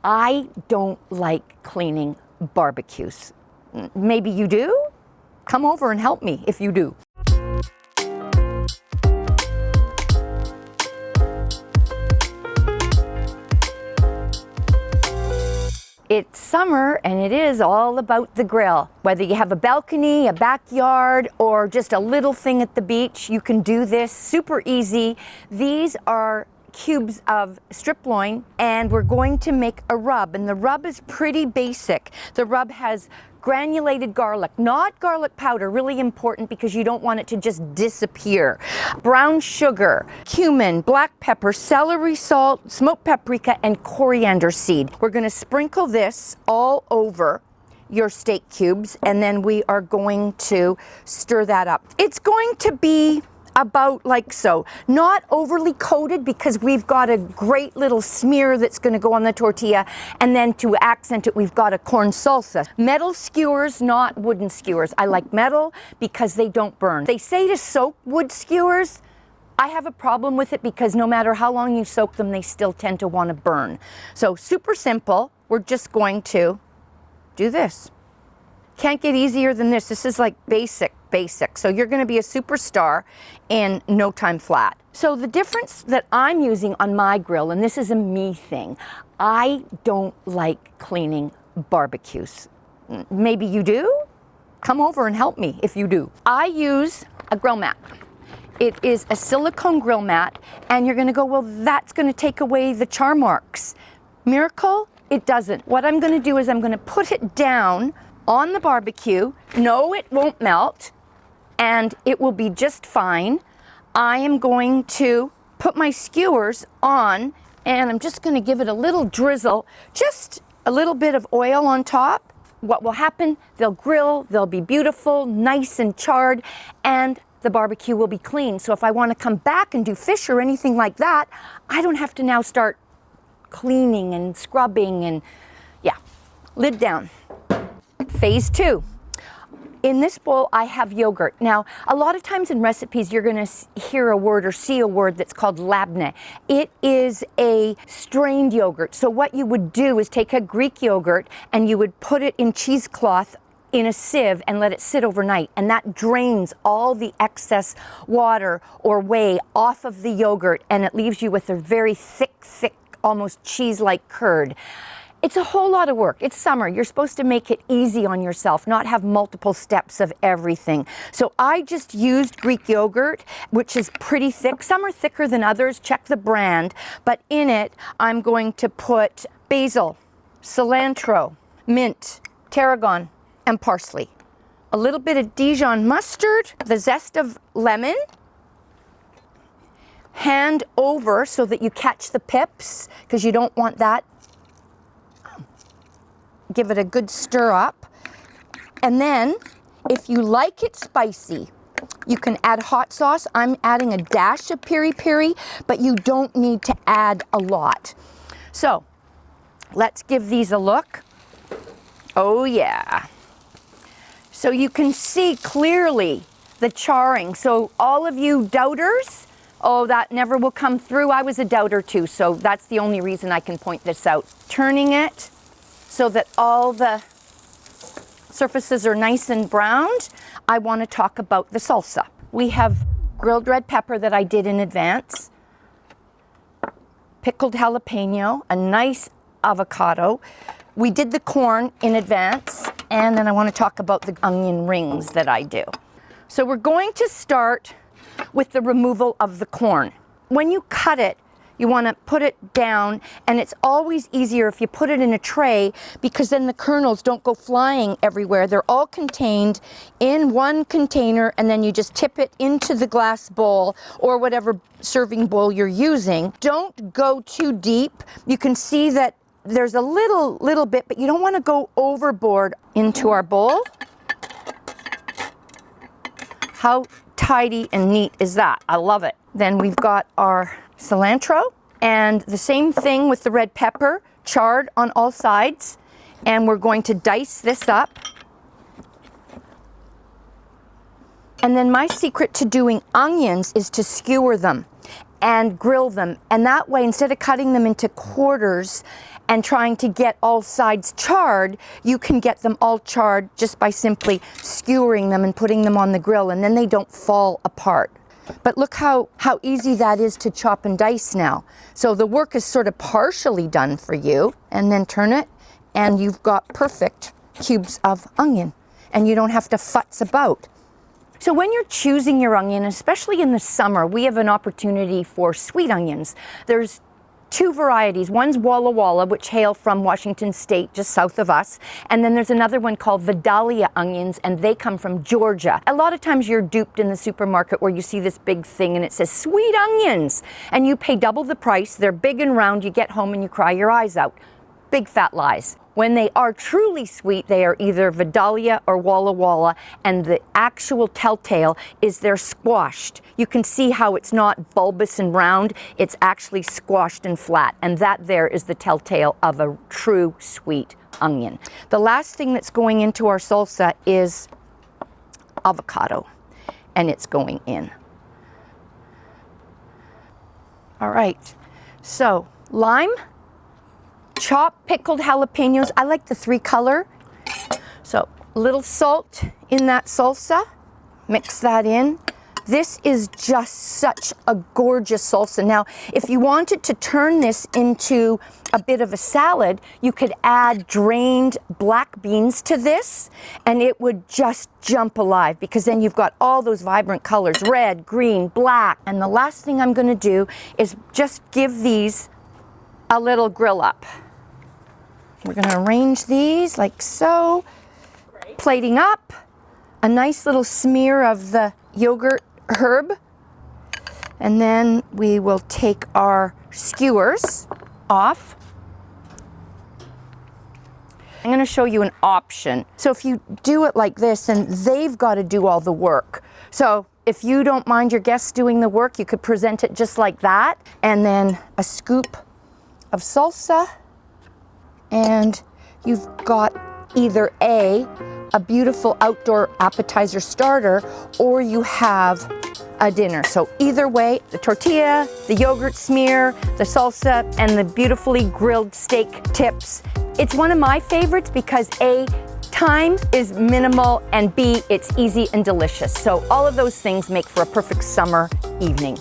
I don't like cleaning barbecues. Maybe you do? Come over and help me if you do. It's summer and it is all about the grill. Whether you have a balcony, a backyard, or just a little thing at the beach, you can do this super easy. These are cubes of striploin and we're going to make a rub, and the rub is pretty basic. The rub has granulated garlic, not garlic powder, really important because you don't want it to just disappear. Brown sugar, cumin, black pepper, celery salt, smoked paprika, and coriander seed. We're going to sprinkle this all over your steak cubes, and then we are going to stir that up. It's going to be about like so, not overly coated because we've got a great little smear that's going to go on the tortilla, and then to accent it we've got a corn salsa. Metal skewers, not wooden skewers. I like metal because they don't burn. They say to soak wood skewers. I have a problem with it because no matter how long you soak them, they still tend to want to burn. So super simple. We're just going to do this. Can't get easier than this. This is like basic. So you're going to be a superstar in no time flat. So the difference that I'm using on my grill, and this is a me thing, I don't like cleaning barbecues. Maybe you do? Come over and help me if you do. I use a grill mat. It is a silicone grill mat, and you're going to go, well, that's going to take away the char marks. Miracle? It doesn't. What I'm going to do is I'm going to put it down on the barbecue. No, it won't melt, and it will be just fine. I am going to put my skewers on, and I'm just going to give it a little drizzle, just a little bit of oil on top. What will happen? They'll grill, they'll be beautiful, nice and charred, and the barbecue will be clean. So if I want to come back and do fish or anything like that, I don't have to now start cleaning and scrubbing and lid down. Phase 2. In this bowl, I have yogurt. Now, a lot of times in recipes, you're going to hear a word or see a word that's called Labneh. It is a strained yogurt. So what you would do is take a Greek yogurt and you would put it in cheesecloth in a sieve and let it sit overnight, and that drains all the excess water or whey off of the yogurt, and it leaves you with a very thick, almost cheese-like curd. It's a whole lot of work. It's summer. You're supposed to make it easy on yourself, not have multiple steps of everything. So I just used Greek yogurt, which is pretty thick. Some are thicker than others. Check the brand. But in it, I'm going to put basil, cilantro, mint, tarragon, and parsley. A little bit of Dijon mustard, the zest of lemon. Hand over so that you catch the pips, because you don't want that. Give it a good stir up. And then, if you like it spicy, you can add hot sauce. I'm adding a dash of piri-piri, but you don't need to add a lot. So, let's give these a look. Oh yeah. So you can see clearly the charring. So all of you doubters, oh, that never will come through. I was a doubter too, so that's the only reason I can point this out. Turning it so that all the surfaces are nice and browned, I want to talk about the salsa. We have grilled red pepper that I did in advance, pickled jalapeno, a nice avocado. We did the corn in advance, and then I want to talk about the onion rings that I do. So we're going to start with the removal of the corn. When you cut it, you want to put it down, and it's always easier if you put it in a tray because then the kernels don't go flying everywhere. They're all contained in one container, and then you just tip it into the glass bowl or whatever serving bowl you're using. Don't go too deep. You can see that there's a little bit, but you don't want to go overboard. Into our bowl. How tidy and neat is that? I love it. Then we've got our cilantro, and the same thing with the red pepper, charred on all sides, and we're going to dice this up. And then my secret to doing onions is to skewer them and grill them, and that way, instead of cutting them into quarters and trying to get all sides charred, you can get them all charred just by simply skewering them and putting them on the grill, and then they don't fall apart. But look how easy that is to chop and dice now. So the work is sort of partially done for you, and then turn it, and you've got perfect cubes of onion, and you don't have to futz about. So when you're choosing your onion, especially in the summer, we have an opportunity for sweet onions. There's two varieties. One's Walla Walla, which hail from Washington State, just south of us. And then there's another one called Vidalia onions, and they come from Georgia. A lot of times you're duped in the supermarket where you see this big thing and it says sweet onions, and you pay double the price. They're big and round. You get home and you cry your eyes out. Big fat lies. When they are truly sweet, they are either Vidalia or Walla Walla, and the actual telltale is they're squashed. You can see how it's not bulbous and round, it's actually squashed and flat, and that there is the telltale of a true sweet onion. The last thing that's going into our salsa is avocado, and it's going in. All right, so lime, chopped pickled jalapenos. I like the 3-color. So a little salt in that salsa. Mix that in. This is just such a gorgeous salsa. Now, if you wanted to turn this into a bit of a salad, you could add drained black beans to this, and it would just jump alive, because then you've got all those vibrant colors, red, green, black. And the last thing I'm going to do is just give these a little grill up. We're going to arrange these like so. Great. Plating up, a nice little smear of the yogurt herb, and then we will take our skewers off. I'm going to show you an option. So if you do it like this, then they've got to do all the work. So if you don't mind your guests doing the work, you could present it just like that, and then a scoop of salsa, and you've got either a beautiful outdoor appetizer starter, or you have a dinner. So either way, the tortilla, the yogurt smear, the salsa, and the beautifully grilled steak tips. It's one of my favorites because A, time is minimal, and B, it's easy and delicious. So all of those things make for a perfect summer evening.